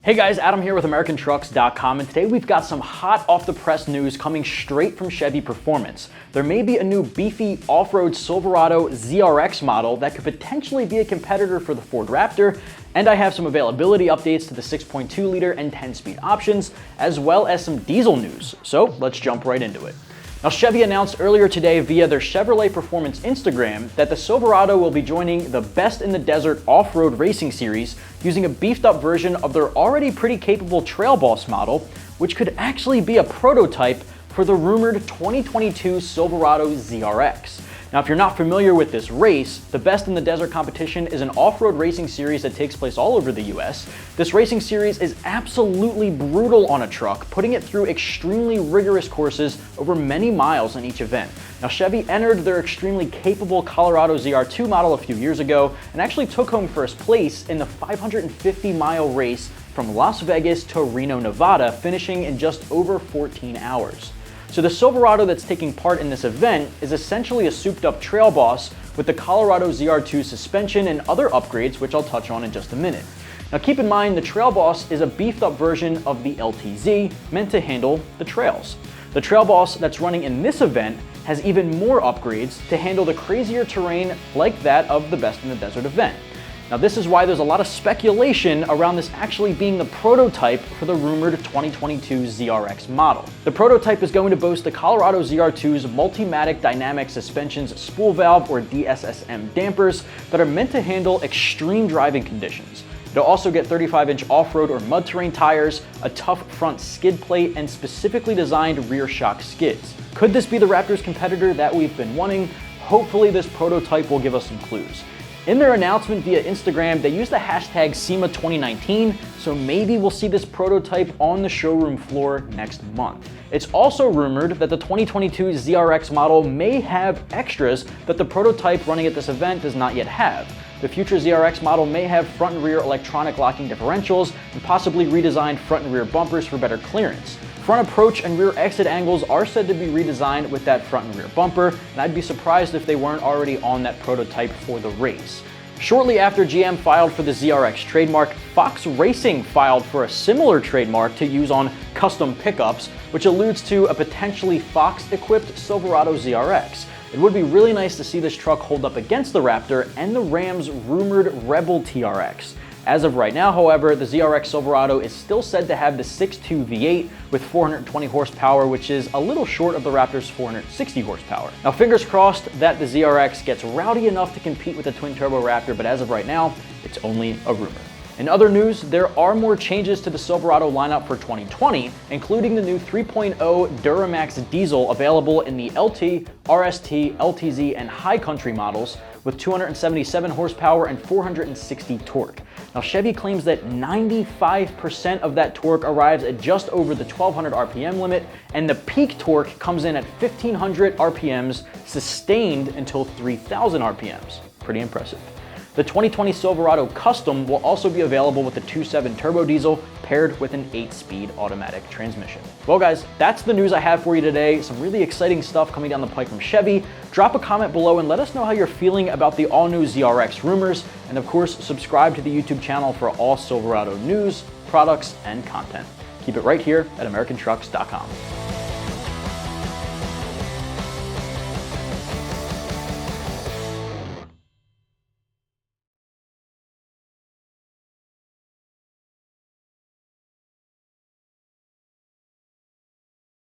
Hey guys, Adam here with AmericanTrucks.com, and today we've got some hot off-the-press news coming straight from Chevy Performance. There may be a new beefy off-road Silverado ZRX model that could potentially be a competitor for the Ford Raptor, and I have some availability updates to the 6.2-liter and 10-speed options, as well as some diesel news. So let's jump right into it. Now, Chevy announced earlier today via their Chevrolet Performance Instagram that the Silverado will be joining the Best in the Desert Off-Road Racing Series using a beefed-up version of their already pretty capable Trail Boss model, which could actually be a prototype for the rumored 2022 Silverado ZRX. Now, if you're not familiar with this race, the Best in the Desert competition is an off-road racing series that takes place all over the US. This racing series is absolutely brutal on a truck, putting it through extremely rigorous courses over many miles in each event. Now, Chevy entered their extremely capable Colorado ZR2 model a few years ago and actually took home first place in the 550-mile race from Las Vegas to Reno, Nevada, finishing in just over 14 hours. So the Silverado that's taking part in this event is essentially a souped-up Trail Boss with the Colorado ZR2 suspension and other upgrades, which I'll touch on in just a minute. Now keep in mind, the Trail Boss is a beefed-up version of the LTZ meant to handle the trails. The Trail Boss that's running in this event has even more upgrades to handle the crazier terrain like that of the Best in the Desert event. Now, this is why there's a lot of speculation around this actually being the prototype for the rumored 2022 ZRX model. The prototype is going to boast the Colorado ZR2's Multimatic Dynamic Suspension's spool valve or DSSM dampers that are meant to handle extreme driving conditions. It'll also get 35-inch off-road or mud terrain tires, a tough front skid plate, and specifically designed rear shock skids. Could this be the Raptor's competitor that we've been wanting? Hopefully this prototype will give us some clues. In their announcement via Instagram, they used the hashtag SEMA2019, so maybe we'll see this prototype on the showroom floor next month. It's also rumored that the 2022 ZRX model may have extras that the prototype running at this event does not yet have. The future ZRX model may have front and rear electronic locking differentials and possibly redesigned front and rear bumpers for better clearance. Front approach and rear exit angles are said to be redesigned with that front and rear bumper, and I'd be surprised if they weren't already on that prototype for the race. Shortly after GM filed for the ZRX trademark, Fox Racing filed for a similar trademark to use on custom pickups, which alludes to a potentially Fox-equipped Silverado ZRX. It would be really nice to see this truck hold up against the Raptor and the Ram's rumored Rebel TRX. As of right now, however, the ZRX Silverado is still said to have the 6.2 V8 with 420 horsepower, which is a little short of the Raptor's 460 horsepower. Now, fingers crossed that the ZRX gets rowdy enough to compete with the twin-turbo Raptor, but as of right now, it's only a rumor. In other news, there are more changes to the Silverado lineup for 2020, including the new 3.0 Duramax diesel available in the LT, RST, LTZ, and High Country models with 277 horsepower and 460 torque. Now, Chevy claims that 95% of that torque arrives at just over the 1200 RPM limit, and the peak torque comes in at 1500 RPMs, sustained until 3000 RPMs. Pretty impressive. The 2020 Silverado Custom will also be available with the 2.7 turbo diesel paired with an 8-speed automatic transmission. Well guys, that's the news I have for you today. Some really exciting stuff coming down the pike from Chevy. Drop a comment below and let us know how you're feeling about the all-new ZRX rumors. And of course, subscribe to the YouTube channel for all Silverado news, products, and content. Keep it right here at AmericanTrucks.com.